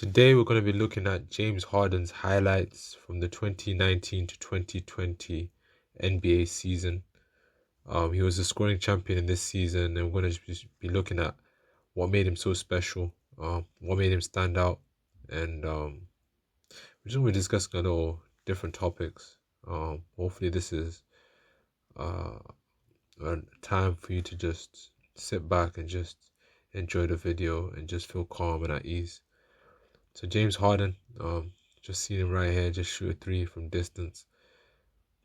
Today we're going to be looking at James Harden's highlights from the 2019 to 2020 NBA season. He was the scoring champion in this season, and we're going to just be looking at what made him so special, what made him stand out, and we're just going to be discussing a little different topics. Hopefully this is a time for you to just sit back and just enjoy the video and just feel calm and at ease. So James Harden, just seeing him right here, just shoot a three from distance.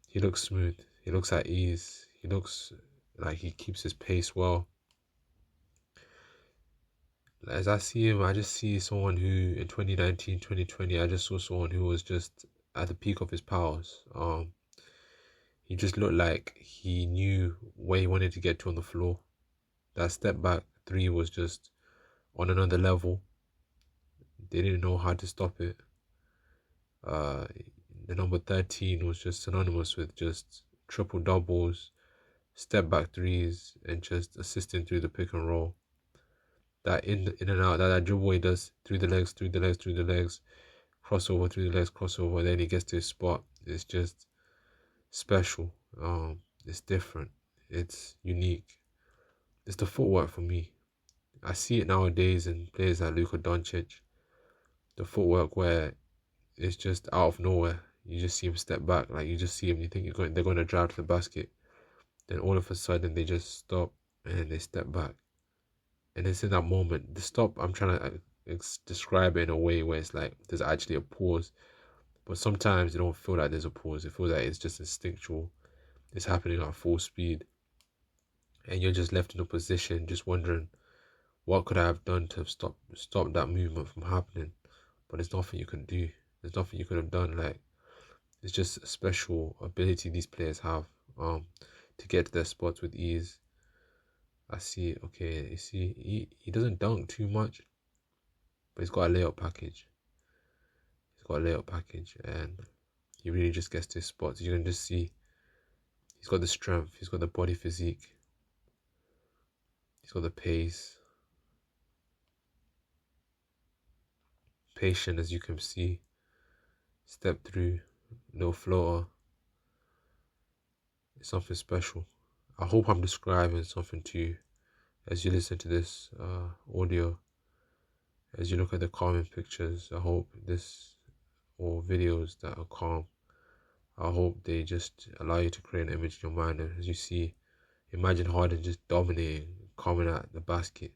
He looks smooth. He looks at ease. He looks like he keeps his pace well. As I see him, I just see someone who in 2019, 2020, I just saw someone who was just at the peak of his powers. He just looked like he knew where he wanted to get to on the floor. That step back three was just on another level. They didn't know how to stop it. The number 13 was just synonymous with just triple doubles, step back threes, and just assisting through the pick and roll. That in and out, that dribble he does through the legs, crossover through the legs, crossover. Then he gets to his spot. It's just special. It's different. It's unique. It's the footwork for me. I see it nowadays in players like Luka Doncic. The footwork where it's just out of nowhere. You just see him step back, like you just see him. You think they're going to drive to the basket, then all of a sudden they just stop and they step back, and it's in that moment. The stop, I'm trying to describe it in a way where it's like there's actually a pause, but sometimes you don't feel like there's a pause. It feels like it's just instinctual. It's happening at full speed, and you're just left in a position, just wondering, what could I have done to stop that movement from happening? But there's nothing you can do. There's nothing you could have done. Like, it's just a special ability these players have to get to their spots with ease. I see, okay, you see, he doesn't dunk too much, but he's got a layup package. And he really just gets to his spots. You can just see he's got the strength, he's got the body physique, he's got the pace, patient, as you can see, step through, no floater. It's something special. I hope I'm describing something to you as you listen to this audio, as you look at the calming pictures. I hope this, or videos that are calm, I hope they just allow you to create an image in your mind. And as you see, imagine Harden just dominating, coming at the basket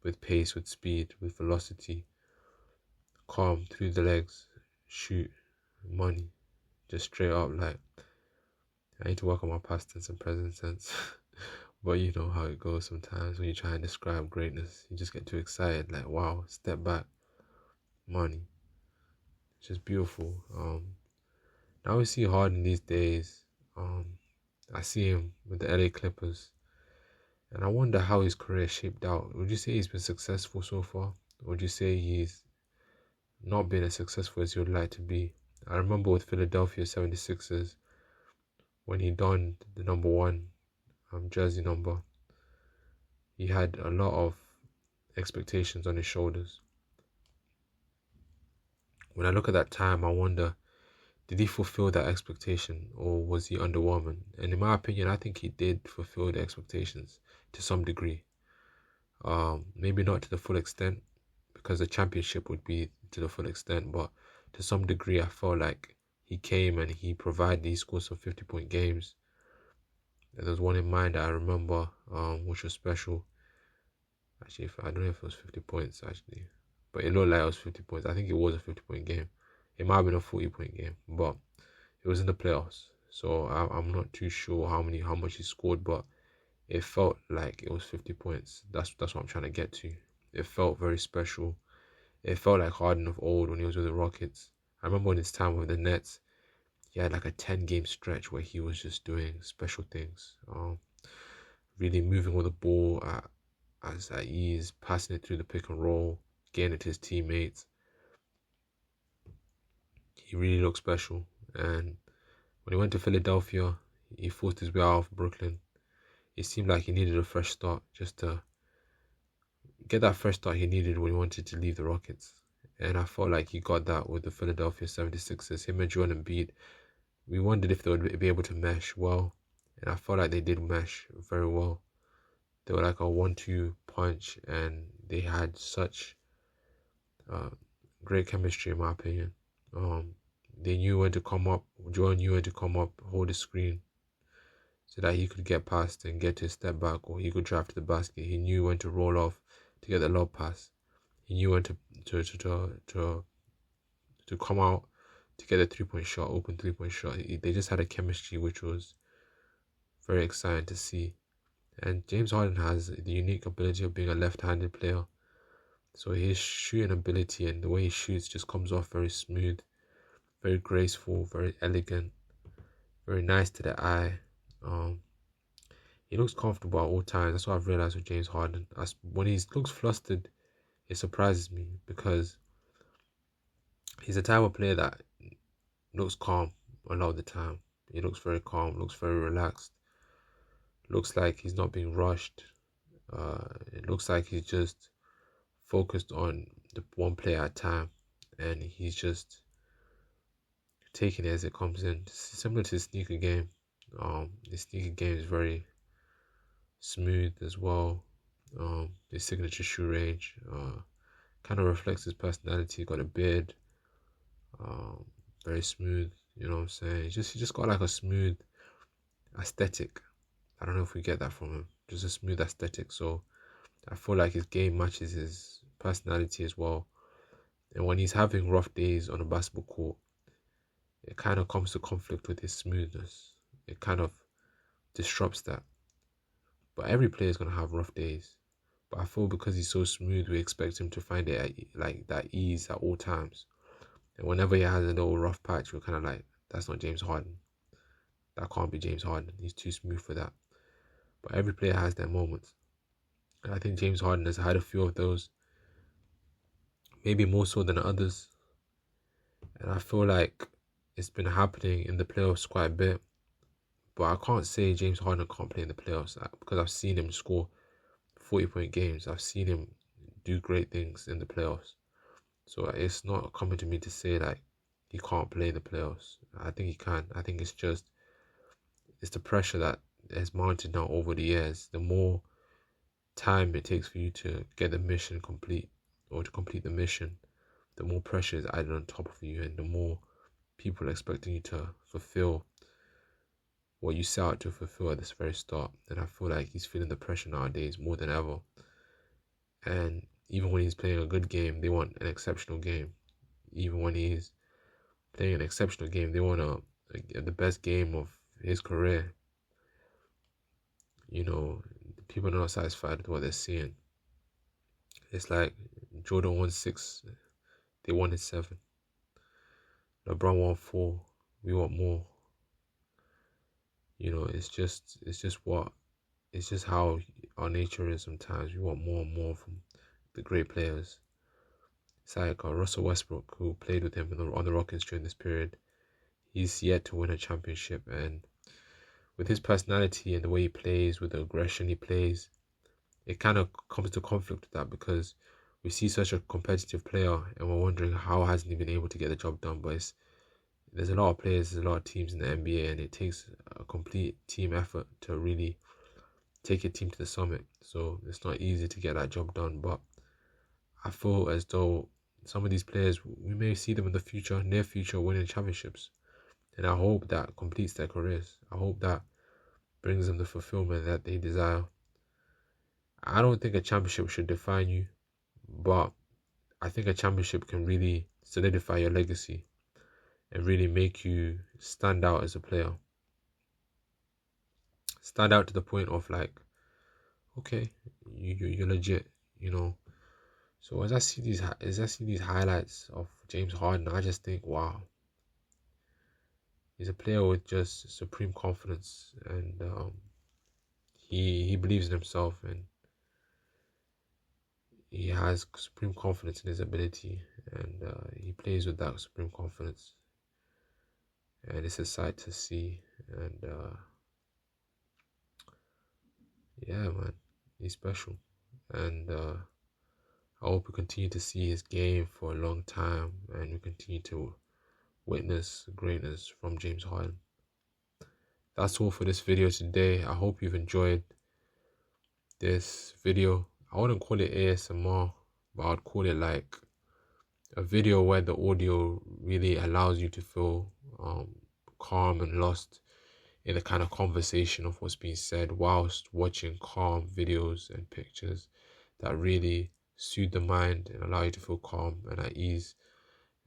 with pace, with speed, with velocity, calm through the legs, shoot, money, just straight up. Like, I need to work on my past tense and present tense. But you know how it goes sometimes when you try and describe greatness. You just get too excited, like, wow, step back, money. It's just beautiful. Now we see Harden these days. I see him with the LA Clippers, and I wonder how his career shaped out. Would you say he's been successful so far? Or would you say he's not been as successful as he would like to be? I remember with Philadelphia 76ers, when he donned the number 1 jersey number, he had a lot of expectations on his shoulders. When I look at that time, I wonder, did he fulfill that expectation, or was he underwhelming? And in my opinion, I think he did fulfill the expectations to some degree. Maybe not to the full extent, because the championship would be to the full extent, but to some degree I felt like he came and he provided, he scored some 50-point games. And there was one in mind that I remember, which was special. Actually, I don't know if it was 50 points actually, but it looked like it was 50 points. I think it was a 50-point game. It might have been a 40-point game, but it was in the playoffs. So I'm not too sure how much he scored, but it felt like it was 50 points. That's what I'm trying to get to. It felt very special. It felt like Harden of old when he was with the Rockets. I remember in his time with the Nets, he had like a 10-game stretch where he was just doing special things. Really moving with the ball at ease, passing it through the pick and roll, getting it to his teammates. He really looked special. And when he went to Philadelphia, he forced his way out of Brooklyn. It seemed like he needed a fresh start, just to get that fresh start he needed when he wanted to leave the Rockets. And I felt like he got that with the Philadelphia 76ers. Him and Joel Embiid, we wondered if they would be able to mesh well. And I felt like they did mesh very well. They were like a 1-2 punch, and they had such uh, great chemistry, in my opinion. They knew when to come up. Joel knew when to come up, hold the screen, so that he could get past and get to a step back, or he could drive to the basket. He knew when to roll off to get the lob pass. He knew when to come out to get a 3-point shot, open 3-point shot. They just had a chemistry which was very exciting to see. And James Harden has the unique ability of being a left-handed player. So his shooting ability and the way he shoots just comes off very smooth, very graceful, very elegant, very nice to the eye. He looks comfortable at all times. That's what I've realized with James Harden. When he looks flustered, it surprises me because he's the type of player that looks calm a lot of the time. He looks very calm, looks very relaxed. Looks like he's not being rushed. It looks like he's just focused on the one play at a time, and he's just taking it as it comes in. Similar to the sneaker game. The sneaker game is very smooth as well. His signature shoe range kind of reflects his personality. Got a beard, very smooth. You know what I'm saying? He just got like a smooth aesthetic. I don't know if we get that from him. Just a smooth aesthetic. So I feel like his game matches his personality as well. And when he's having rough days on a basketball court, it kind of comes to conflict with his smoothness. It kind of disrupts that. But every player is going to have rough days. But I feel because he's so smooth, we expect him to find it at, like that ease at all times. And whenever he has a little rough patch, we're kind of like, that's not James Harden. That can't be James Harden. He's too smooth for that. But every player has their moments. And I think James Harden has had a few of those. Maybe more so than others. And I feel like it's been happening in the playoffs quite a bit. But I can't say James Harden can't play in the playoffs because I've seen him score 40-point games. I've seen him do great things in the playoffs. So it's not coming to me to say like he can't play in the playoffs. I think he can. I think it's the pressure that has mounted now over the years. The more time it takes for you to get the mission complete or to complete the mission, the more pressure is added on top of you, and the more people are expecting you to fulfill what you set out to fulfill at this very start. And I feel like he's feeling the pressure nowadays more than ever. And even when he's playing a good game, they want an exceptional game. Even when he's playing an exceptional game, they want the best game of his career. You know, people are not satisfied with what they're seeing. It's like Jordan won 6, they wanted 7. LeBron won 4, we want more. You know, it's just how our nature is sometimes. We want more and more from the great players. It's like Russell Westbrook, who played with him on the Rockets during this period. He's yet to win a championship, and with his personality and the way he plays, with the aggression he plays, it kind of comes to conflict with that because we see such a competitive player and we're wondering how hasn't he been able to get the job done. But there's a lot of players, there's a lot of teams in the NBA, and it takes a complete team effort to really take a team to the summit. So it's not easy to get that job done. But I feel as though some of these players, we may see them in the near future, winning championships. And I hope that completes their careers. I hope that brings them the fulfillment that they desire. I don't think a championship should define you, but I think a championship can really solidify your legacy and really make you stand out as a player. Stand out to the point of like, okay, you're legit, you know. So as I see these highlights of James Harden, I just think, wow, he's a player with just supreme confidence, and he believes in himself, and he has supreme confidence in his ability, and he plays with that supreme confidence, and it's a sight to see. And yeah, man, he's special, and I hope we continue to see his game for a long time, and we continue to witness greatness from James Harden. That's all for this video today. I hope you've enjoyed this video. I wouldn't call it ASMR, but I'd call it like a video where the audio really allows you to feel calm and lost in the kind of conversation of what's being said whilst watching calm videos and pictures that really soothe the mind and allow you to feel calm and at ease.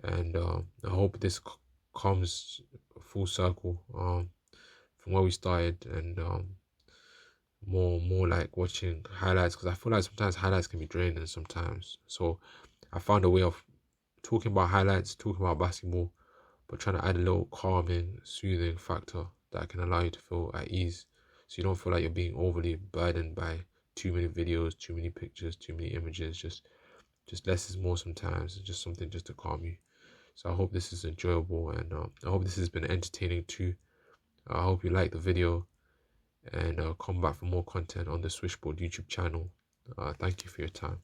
And I hope this comes full circle from where we started, and more like watching highlights, because I feel like sometimes highlights can be draining sometimes. So I found a way of talking about highlights, talking about basketball, but trying to add a little calming, soothing factor that can allow you to feel at ease, so you don't feel like you're being overly burdened by too many videos, too many pictures, too many images. Just less is more sometimes. It's just something just to calm you. So I hope this is enjoyable, and I hope this has been entertaining too. I hope you like the video, and come back for more content on the Swishboard YouTube channel. Thank you for your time.